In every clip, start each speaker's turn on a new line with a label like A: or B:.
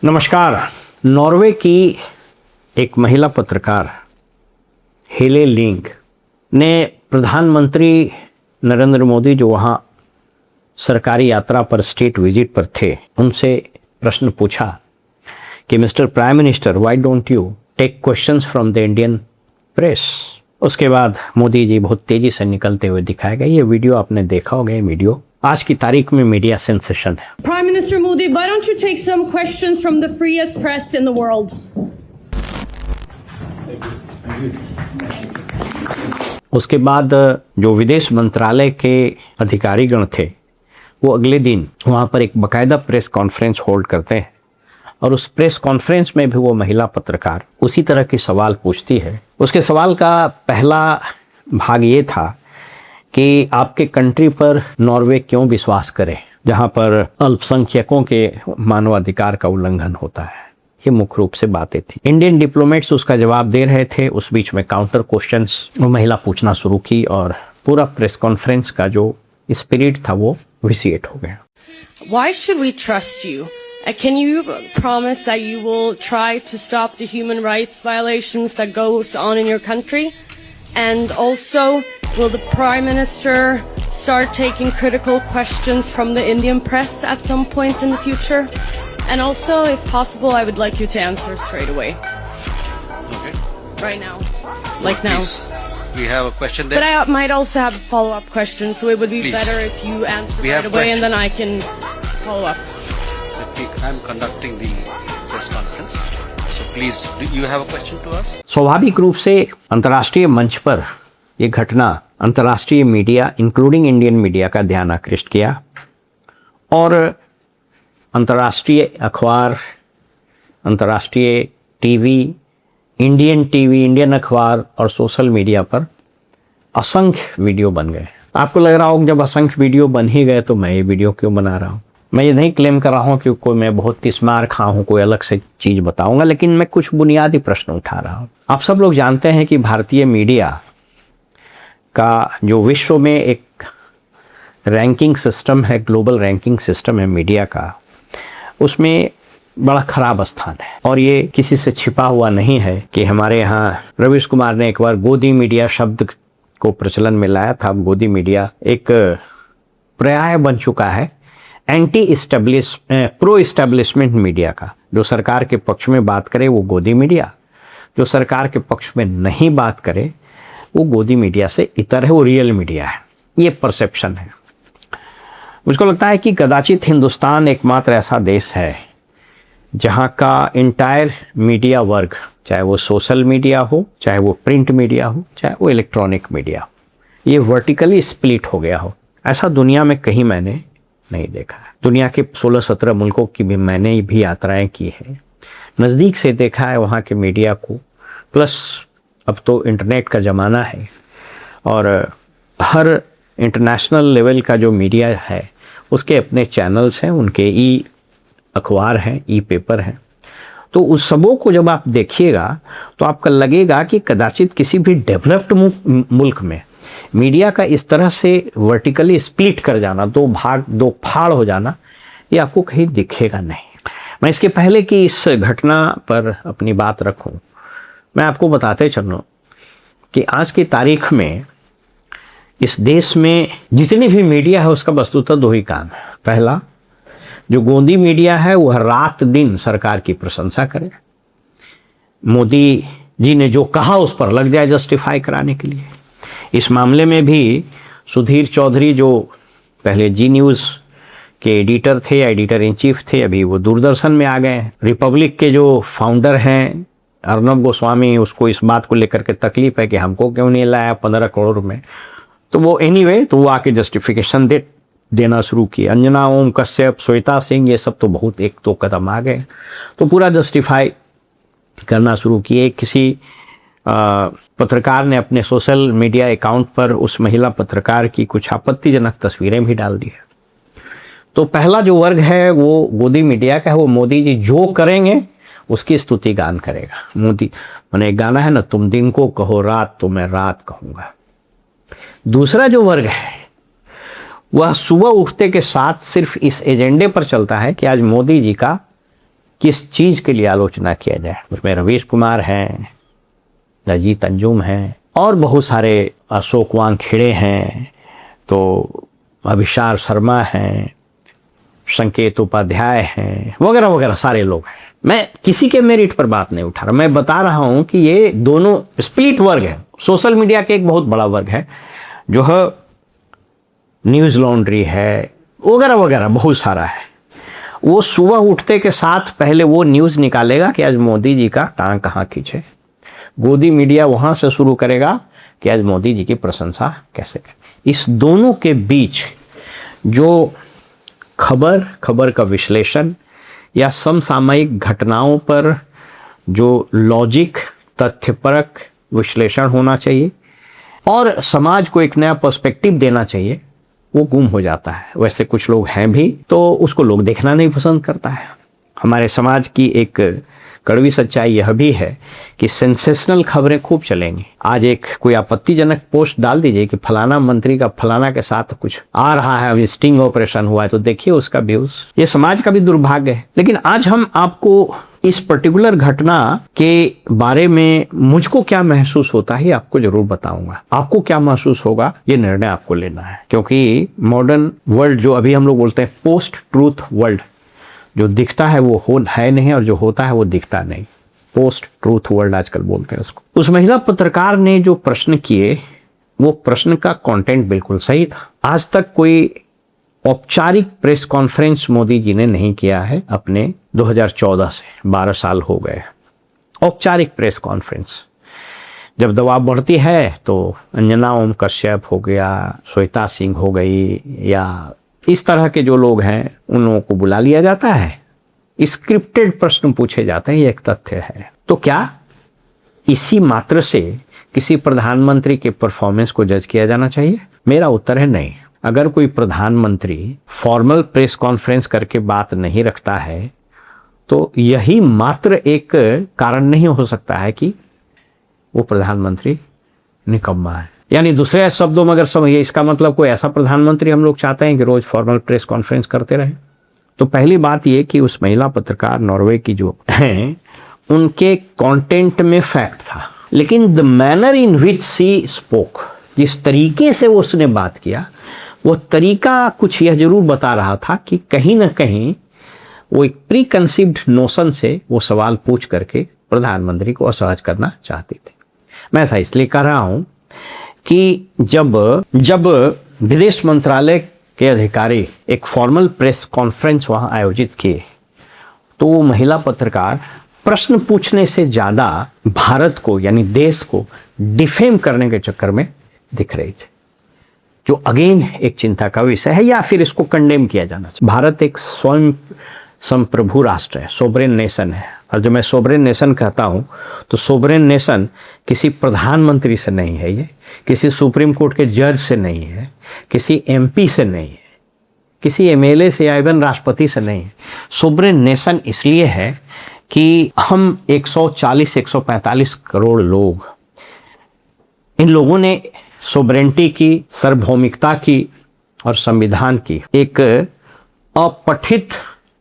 A: नमस्कार। नॉर्वे की एक महिला पत्रकार हेले लिंग ने प्रधानमंत्री नरेंद्र मोदी जो वहाँ सरकारी यात्रा पर स्टेट विजिट पर थे उनसे प्रश्न पूछा कि mister prime minister why don't you take questions from the Indian press. उसके बाद मोदी जी बहुत तेजी से निकलते हुए दिखाए गए। ये वीडियो आपने देखा होगा। ये वीडियो आज की तारीख में मीडिया सेंसेशन है।
B: Prime Minister Modi, why don't you take some questions from the freest press in the world?
A: उसके बाद जो विदेश मंत्रालय के अधिकारीगण थे वो अगले दिन वहाँ पर एक बाकायदा प्रेस कॉन्फ्रेंस होल्ड करते हैं और उस प्रेस कॉन्फ्रेंस में भी वो महिला पत्रकार उसी तरह के सवाल पूछती है। उसके सवाल का पहला भाग ये था कि आपके कंट्री पर नॉर्वे क्यों विश्वास करे जहाँ पर अल्पसंख्यकों के मानवाधिकार का उल्लंघन होता है। ये मुख्य रूप से बातें थी। इंडियन डिप्लोमेट्स उसका जवाब दे रहे थे। उस बीच में काउंटर क्वेश्चंस वो महिला पूछना शुरू की और पूरा प्रेस कॉन्फ्रेंस का जो स्पिरिट था वो विसिएट हो गया।
B: Why should we trust you? Can you promise that you will try to stop the human rights violations that goes on in your country? And also, will the Prime Minister start taking critical questions from the Indian press at some point in the future? And also, if possible, I would like you to answer straight away.
C: Okay.
B: Right now. Like now.
C: Please, we have a question there.
B: But I might also have follow-up questions, so it would be
C: Please.
B: better if you answer
C: We
B: right
C: have
B: away and
C: question.
B: then I can follow up.
C: I'm conducting the press conference. So please, do you have a question to us?
A: स्वाभाविक रूप से अंतर्राष्ट्रीय मंच पर यह घटना अंतर्राष्ट्रीय media including Indian media का ध्यान आकृष्ट किया और अंतर्राष्ट्रीय अखबार, अंतर्राष्ट्रीय टीवी, इंडियन अखबार और सोशल मीडिया पर असंख्य वीडियो बन गए। आपको लग रहा होगा जब असंख्य वीडियो बन ही गए तो मैं ये वीडियो क्यों बना रहा हूँ। मैं ये नहीं क्लेम कर रहा हूँ कि कोई मैं बहुत स्मार्ट खा हूँ, कोई अलग से चीज़ बताऊँगा, लेकिन मैं कुछ बुनियादी प्रश्न उठा रहा हूँ। आप सब लोग जानते हैं कि भारतीय मीडिया का जो विश्व में एक रैंकिंग सिस्टम है, ग्लोबल रैंकिंग सिस्टम है मीडिया का, उसमें बड़ा खराब स्थान है। और ये किसी से छिपा हुआ नहीं है कि हमारे यहाँ रवीश कुमार ने एक बार गोदी मीडिया शब्द को प्रचलन में लाया था। अब गोदी मीडिया एक पर्याय बन चुका है प्रो इस्टेब्लिशमेंट मीडिया का। जो सरकार के पक्ष में बात करे वो गोदी मीडिया, जो सरकार के पक्ष में नहीं बात करे वो गोदी मीडिया से इतर है, वो रियल मीडिया है। ये परसेप्शन है। मुझको लगता है कि कदाचित हिंदुस्तान एकमात्र ऐसा देश है जहाँ का इंटायर मीडिया वर्ग, चाहे वो सोशल मीडिया हो, चाहे वो प्रिंट मीडिया हो, चाहे वो इलेक्ट्रॉनिक मीडिया हो, ये वर्टिकली स्प्लिट हो गया हो। ऐसा दुनिया में कहीं मैंने नहीं देखा है। दुनिया के 16-17 मुल्कों की भी मैंने भी यात्राएं की है, नज़दीक से देखा है वहाँ के मीडिया को। प्लस अब तो इंटरनेट का ज़माना है और हर इंटरनेशनल लेवल का जो मीडिया है उसके अपने चैनल्स हैं, उनके ई अखबार हैं, ई पेपर हैं। तो उस सबों को जब आप देखिएगा तो आपका लगेगा कि कदाचित किसी भी डेवलप्ड मुल्क में मीडिया का इस तरह से वर्टिकली स्प्लिट कर जाना, दो भाग दो फाड़ हो जाना, ये आपको कहीं दिखेगा नहीं। मैं इसके पहले कि इस घटना पर अपनी बात रखूं, मैं आपको बताते चलूं कि आज की तारीख में इस देश में जितनी भी मीडिया है उसका वस्तुतः दो ही काम है। पहला, जो गोदी मीडिया है वह रात दिन सरकार की प्रशंसा करे, मोदी जी ने जो कहा उस पर लग जाए जस्टिफाई कराने के लिए। इस मामले में भी सुधीर चौधरी जो पहले जी न्यूज़ के एडिटर थे, एडिटर इन चीफ थे, अभी वो दूरदर्शन में आ गए। रिपब्लिक के जो फाउंडर हैं अर्नब गोस्वामी, उसको इस बात को लेकर के तकलीफ है कि हमको क्यों नहीं लाया 15 करोड़ में। तो वो एनीवे तो वो आके जस्टिफिकेशन देना शुरू किए। अंजना ओम कश्यप, श्वेता सिंह, ये सब तो बहुत एक दो कदम आ गए तो पूरा जस्टिफाई करना शुरू किए। किसी पत्रकार ने अपने सोशल मीडिया अकाउंट पर उस महिला पत्रकार की कुछ आपत्तिजनक तस्वीरें भी डाल दी है। तो पहला जो वर्ग है वो गोदी मीडिया का है। वो मोदी जी जो करेंगे उसकी स्तुति गान करेगा। मोदी मैंने एक गाना है ना, तुम दिन को कहो रात तो मैं रात कहूँगा। दूसरा जो वर्ग है वह सुबह उठते के साथ सिर्फ इस एजेंडे पर चलता है कि आज मोदी जी का किस चीज़ के लिए आलोचना किया जाए। उसमें रवीश कुमार हैं, अजीत अंजुम हैं और बहुत सारे अशोक वानखेड़े हैं, तो अभिशार शर्मा हैं, संकेत उपाध्याय हैं, वगैरह वगैरह सारे लोग हैं। मैं किसी के मेरिट पर बात नहीं उठा रहा, मैं बता रहा हूं कि ये दोनों स्प्लिट वर्ग है। सोशल मीडिया के एक बहुत बड़ा वर्ग है जो है न्यूज़ लॉन्ड्री है, वगैरह वगैरह बहुत सारा है। वो सुबह उठते के साथ पहले वो न्यूज़ निकालेगा कि आज मोदी जी का टांग कहाँ खींचे। गोदी मीडिया वहाँ से शुरू करेगा कि आज मोदी जी की प्रशंसा कैसे करें। इस दोनों के बीच जो खबर का विश्लेषण या समसामयिक घटनाओं पर जो लॉजिक तथ्यपरक विश्लेषण होना चाहिए और समाज को एक नया पर्सपेक्टिव देना चाहिए, वो गुम हो जाता है। वैसे कुछ लोग हैं भी, तो उसको लोग देखना नहीं पसंद करता है। हमारे समाज की एक कड़वी सच्चाई यह भी है कि सेंसेशनल खबरें खूब चलेंगी। आज एक कोई आपत्तिजनक पोस्ट डाल दीजिए कि फलाना मंत्री का फलाना के साथ कुछ आ रहा है, अभी स्टिंग ऑपरेशन हुआ है, तो देखिए उसका व्यूज। ये समाज का भी दुर्भाग्य है। लेकिन आज हम आपको इस पर्टिकुलर घटना के बारे में मुझको क्या महसूस होता है आपको जरूर बताऊंगा। आपको क्या महसूस होगा ये निर्णय आपको लेना है, क्योंकि मॉडर्न वर्ल्ड जो अभी हम लोग बोलते हैं पोस्ट ट्रूथ वर्ल्ड, जो दिखता है वो है नहीं और जो होता है वो दिखता नहीं। पोस्ट ट्रूथ वर्ल्ड आजकल बोलते हैं उसको। उस महिला पत्रकार ने जो प्रश्न किए वो प्रश्न का कंटेंट बिल्कुल सही था। आज तक कोई औपचारिक प्रेस कॉन्फ्रेंस मोदी जी ने नहीं किया है अपने 2014 से 12 साल हो गए। औपचारिक प्रेस कॉन्फ्रेंस जब दबाव बढ़ती है तो अंजना ओम कश्यप हो गया, श्वेता सिंह हो गई, या इस तरह के जो लोग हैं उन लोगों को बुला लिया जाता है, स्क्रिप्टेड प्रश्न पूछे जाते हैं। ये एक तथ्य है। तो क्या इसी मात्र से किसी प्रधानमंत्री के परफॉर्मेंस को जज किया जाना चाहिए? मेरा उत्तर है नहीं। अगर कोई प्रधानमंत्री फॉर्मल प्रेस कॉन्फ्रेंस करके बात नहीं रखता है तो यही मात्र एक कारण नहीं हो सकता है कि वो प्रधानमंत्री निकम्मा है। यानी दूसरे शब्दों में अगर समझिए, इसका मतलब कोई ऐसा प्रधानमंत्री हम लोग चाहते हैं कि रोज फॉर्मल प्रेस कॉन्फ्रेंस करते रहे। तो पहली बात ये कि उस महिला पत्रकार नॉर्वे की जो हैं उनके कंटेंट में फैक्ट था, लेकिन the manner in which she spoke, जिस तरीके से वो उसने बात किया, वो तरीका कुछ यह जरूर बता रहा था कि कहीं ना कहीं वो एक प्री कंसीव्ड नोशन से वो सवाल पूछ करके प्रधानमंत्री को असहज करना चाहते थे। मैं ऐसा इसलिए कह रहा हूं कि जब विदेश मंत्रालय के अधिकारी एक फॉर्मल प्रेस कॉन्फ्रेंस वहां आयोजित किए तो वो महिला पत्रकार प्रश्न पूछने से ज़्यादा भारत को यानी देश को डिफेम करने के चक्कर में दिख रही थी, जो अगेन एक चिंता का विषय है, या फिर इसको कंडेम किया जाना चाहिए। भारत एक स्वयं संप्रभु राष्ट्र है, सोवरेन नेशन है। और जब मैं सोवरेन नेशन कहता हूँ तो सोवरेन नेशन किसी प्रधानमंत्री से नहीं है, ये किसी सुप्रीम कोर्ट के जज से नहीं है, किसी एमपी से नहीं है, किसी एमएलए से या इवन राष्ट्रपति से नहीं है। सोवरेन नेशन इसलिए है कि हम 140-145 करोड़ लोग, इन लोगों ने सोवरेंटी की, सार्वभौमिकता की और संविधान की एक अपठित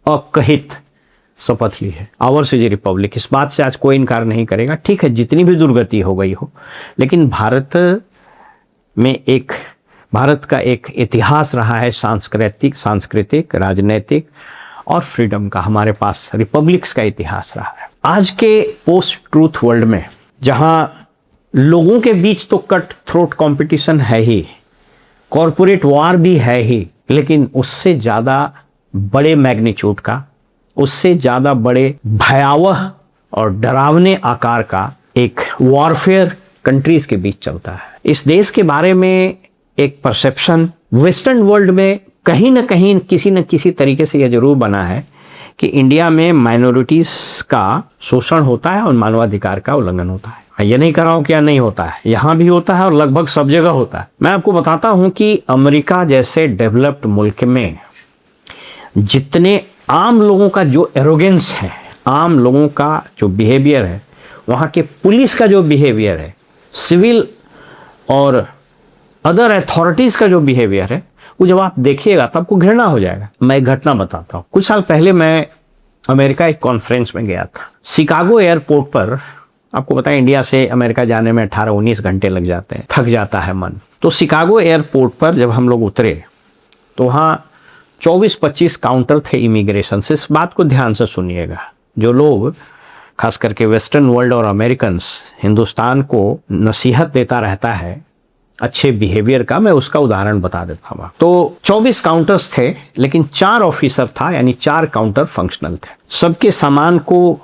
A: अकहित शपथ ली है। आवर्स इज रिपब्लिक, इस बात से आज कोई इनकार नहीं करेगा। ठीक है, जितनी भी दुर्गति हो गई हो, लेकिन भारत का एक इतिहास रहा है सांस्कृतिक, राजनीतिक और फ्रीडम का। हमारे पास रिपब्लिक्स का इतिहास रहा है। आज के पोस्ट ट्रूथ वर्ल्ड में जहां लोगों के बीच तो कट थ्रोट कंपटीशन है ही, कॉरपोरेट वॉर भी है ही, लेकिन उससे ज़्यादा बड़े मैग्नीट्यूड का, उससे ज़्यादा बड़े भयावह और डरावने आकार का एक वॉरफेयर कंट्रीज के बीच चलता है। इस देश के बारे में एक परसेप्शन वेस्टर्न वर्ल्ड में कहीं ना कहीं किसी न किसी तरीके से यह जरूर बना है कि इंडिया में माइनॉरिटीज़ का शोषण होता है और मानवाधिकार का उल्लंघन होता है। मैं ये नहीं कह रहा हूँ क्या नहीं होता है, यहाँ भी होता है और लगभग सब जगह होता है। मैं आपको बताता हूँ कि अमेरिका जैसे डेवलप्ड मुल्क में जितने आम लोगों का जो एरोगेंस है, आम लोगों का जो बिहेवियर है, वहाँ के पुलिस का जो बिहेवियर है, सिविल और अदर अथॉरिटीज़ का जो बिहेवियर है, वो जब आप देखिएगा तब आपको घृणा हो जाएगा। मैं एक घटना बताता हूँ। कुछ साल पहले मैं अमेरिका एक कॉन्फ्रेंस में गया था। शिकागो एयरपोर्ट पर, आपको पता है इंडिया से अमेरिका जाने में 18-19 घंटे लग जाते हैं, थक जाता है मन। तो शिकागो एयरपोर्ट पर जब हम लोग उतरे तो वहाँ 24-25 काउंटर थे इमिग्रेशन से। इस बात को ध्यान से सुनिएगा, जो लोग खास करके वेस्टर्न वर्ल्ड और अमेरिकन्स हिंदुस्तान को नसीहत देता रहता है अच्छे बिहेवियर का, मैं उसका उदाहरण बता देता हूँ। तो 24 काउंटर्स थे, लेकिन 4 ऑफिसर था, यानी 4 काउंटर फंक्शनल थे। सबके सामान को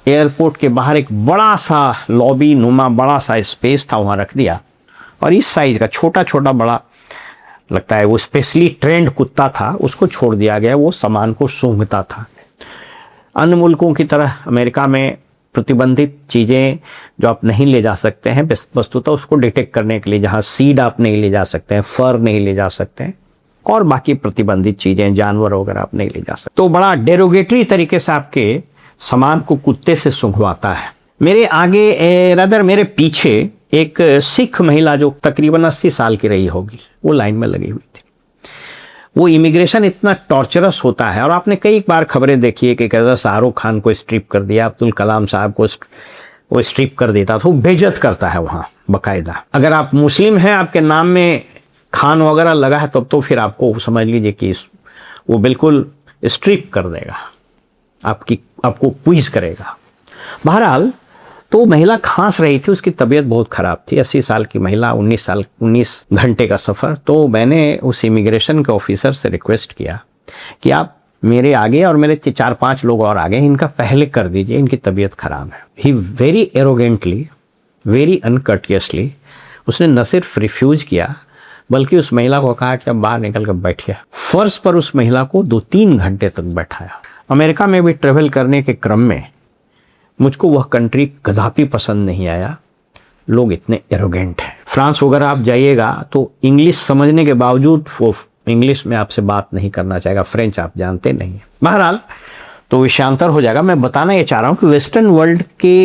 A: एयरपोर्ट के बाहर एक बड़ा सा लॉबी नुमा बड़ा सा स्पेस था, वहाँ रख दिया। और इस साइज का छोटा छोटा बड़ा लगता है वो स्पेशली ट्रेंड कुत्ता था, उसको छोड़ दिया गया, वो सामान को सूंघता था। अन्य मुल्कों की तरह अमेरिका में प्रतिबंधित चीज़ें जो आप नहीं ले जा सकते हैं, वस्तुतः उसको डिटेक्ट करने के लिए, जहाँ सीड आप नहीं ले जा सकते हैं, फर नहीं ले जा सकते हैं, और बाकी प्रतिबंधित चीज़ें जानवर वगैरह आप नहीं ले जा सकते। तो बड़ा डेरोगेटरी तरीके से आपके सामान को कुत्ते से सूंघवाता है। मेरे आगे रदर मेरे पीछे एक सिख महिला जो तकरीबन 80 साल की रही होगी, वो लाइन में लगी हुई थी। वो इमिग्रेशन इतना टॉर्चरस होता है, और आपने कई बार खबरें देखी है कि कैसा शाहरुख खान को स्ट्रिप कर दिया, अब्दुल कलाम साहब को वो स्ट्रिप कर देता था, वो बेइज्जत करता है वहाँ बाकायदा। अगर आप मुस्लिम हैं, आपके नाम में खान वगैरह लगा है, तब तो फिर आपको समझ लीजिए कि वो बिल्कुल स्ट्रिप कर देगा, आपको क्विज करेगा। बहरहाल तो महिला खांस रही थी, उसकी तबीयत बहुत ख़राब थी। 80 साल की महिला, 19 घंटे का सफ़र। तो मैंने उस इमिग्रेशन के ऑफिसर से रिक्वेस्ट किया कि आप मेरे आगे और मेरे 4-5 लोग और आगे इनका पहले कर दीजिए, इनकी तबीयत ख़राब है। ही वेरी एरोगेंटली, वेरी अनकर्टियसली उसने न सिर्फ रिफ्यूज़ किया, बल्कि उस महिला को कहा कि अब बाहर निकल कर बैठिए। फर्श पर उस महिला को 2-3 घंटे तक बैठाया। अमेरिका में भी ट्रेवल करने के क्रम में मुझको वह कंट्री कदापि पसंद नहीं आया, लोग इतने एरोगेंट हैं। फ्रांस वगैरह आप जाइएगा तो इंग्लिश समझने के बावजूद वो इंग्लिश में आपसे बात नहीं करना चाहेगा, फ्रेंच आप जानते नहीं। बहरहाल तो विषयांतर हो जाएगा। मैं बताना ये चाह रहा हूँ कि वेस्टर्न वर्ल्ड के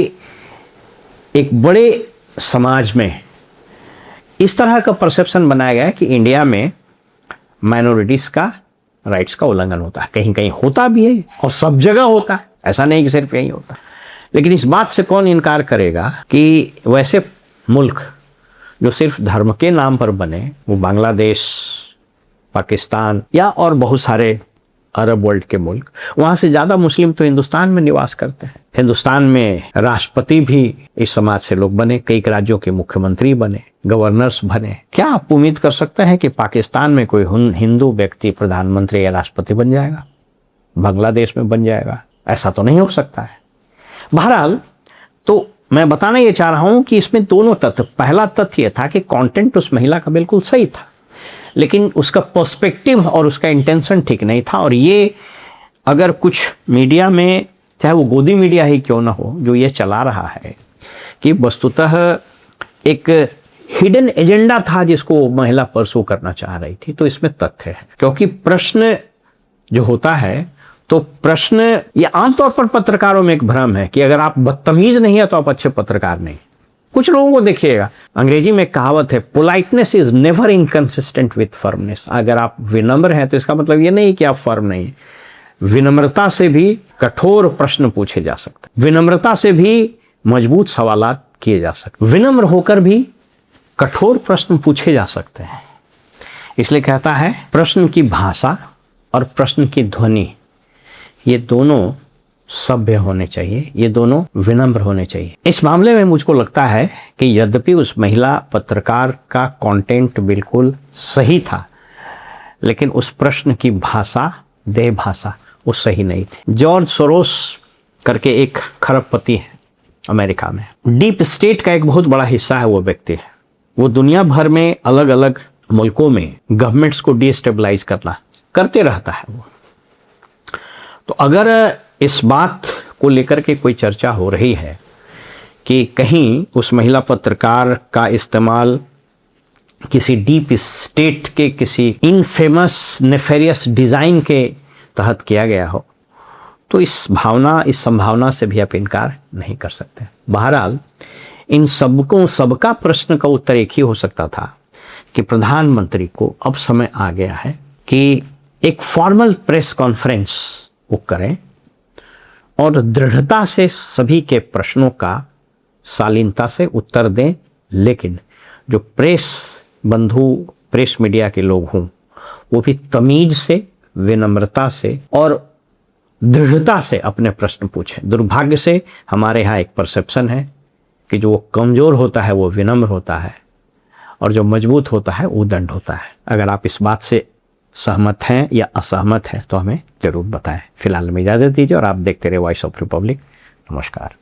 A: एक बड़े समाज में इस तरह का परसेप्शन बनाया गया है कि इंडिया में माइनॉरिटीज़ का राइट्स का उल्लंघन होता है। कहीं कहीं होता भी है और सब जगह होता है, ऐसा नहीं कि सिर्फ यहीं होता है। लेकिन इस बात से कौन इनकार करेगा कि वैसे मुल्क जो सिर्फ धर्म के नाम पर बने, वो बांग्लादेश, पाकिस्तान या और बहुत सारे अरब वर्ल्ड के मुल्क, वहाँ से ज़्यादा मुस्लिम तो हिंदुस्तान में निवास करते हैं। हिंदुस्तान में राष्ट्रपति भी इस समाज से लोग बने, कई राज्यों के मुख्यमंत्री बने, गवर्नर्स बने। क्या आप उम्मीद कर सकते हैं कि पाकिस्तान में कोई हिंदू व्यक्ति प्रधानमंत्री या राष्ट्रपति बन जाएगा, बांग्लादेश में बन जाएगा? ऐसा तो नहीं हो सकता है। बहरहाल तो मैं बताना ये चाह रहा हूँ कि इसमें दोनों तथ्य, पहला तथ्य यह था कि कंटेंट उस महिला का बिल्कुल सही था, लेकिन उसका पर्सपेक्टिव और उसका इंटेंशन ठीक नहीं था। और ये अगर कुछ मीडिया में, चाहे वो गोदी मीडिया ही क्यों ना हो, जो ये चला रहा है कि वस्तुतः एक हिडन एजेंडा था जिसको महिला परसू करना चाह रही थी, तो इसमें तथ्य है। क्योंकि प्रश्न जो होता है, तो प्रश्न, ये आमतौर पर पत्रकारों में एक भ्रम है कि अगर आप बदतमीज नहीं है तो आप अच्छे पत्रकार नहीं। कुछ लोगों को देखिएगा, अंग्रेजी में कहावत है, politeness is never inconsistent with firmness. अगर आप विनम्र हैं तो इसका मतलब ये नहीं कि आप फर्म नहीं है। विनम्रता से भी कठोर प्रश्न पूछे जा सकते, विनम्रता से भी मजबूत सवालात किए जा सकते, विनम्र होकर भी कठोर प्रश्न पूछे जा सकते हैं। इसलिए कहता है प्रश्न की भाषा और प्रश्न की ध्वनि, ये दोनों सभ्य होने चाहिए, ये दोनों विनम्र होने चाहिए। इस मामले में मुझको लगता है कि यद्यपि उस महिला पत्रकार का कंटेंट बिल्कुल सही था, लेकिन उस प्रश्न की भाषा, देह भाषा, वो सही नहीं थी। जॉर्ज सोरोस करके एक खरबपति है अमेरिका में, डीप स्टेट का एक बहुत बड़ा हिस्सा है वो व्यक्ति है। वो दुनिया भर में अलग अलग मुल्कों में गवर्नमेंट्स को डिस्टेबलाइज करते रहता है वो। तो अगर इस बात को लेकर के कोई चर्चा हो रही है कि कहीं उस महिला पत्रकार का इस्तेमाल किसी डीप स्टेट के किसी इनफेमस नेफेरियस डिज़ाइन के तहत किया गया हो, तो इस संभावना से भी आप इनकार नहीं कर सकते। बहरहाल इन सबका प्रश्न का उत्तर एक ही हो सकता था कि प्रधानमंत्री को अब समय आ गया है कि एक फॉर्मल प्रेस कॉन्फ्रेंस वो करें और दृढ़ता से सभी के प्रश्नों का शालीनता से उत्तर दें, लेकिन जो प्रेस बंधु, प्रेस मीडिया के लोग हों, वो भी तमीज से, विनम्रता से और दृढ़ता से अपने प्रश्न पूछें। दुर्भाग्य से हमारे यहाँ एक परसेप्शन है कि जो कमज़ोर होता है वो विनम्र होता है और जो मजबूत होता है वो दंड होता है। अगर आप इस बात से सहमत हैं या असहमत हैं तो हमें ज़रूर बताएं। फिलहाल में इजाज़त दीजिए और आप देखते रहे वॉइस ऑफ रिपब्लिक। नमस्कार।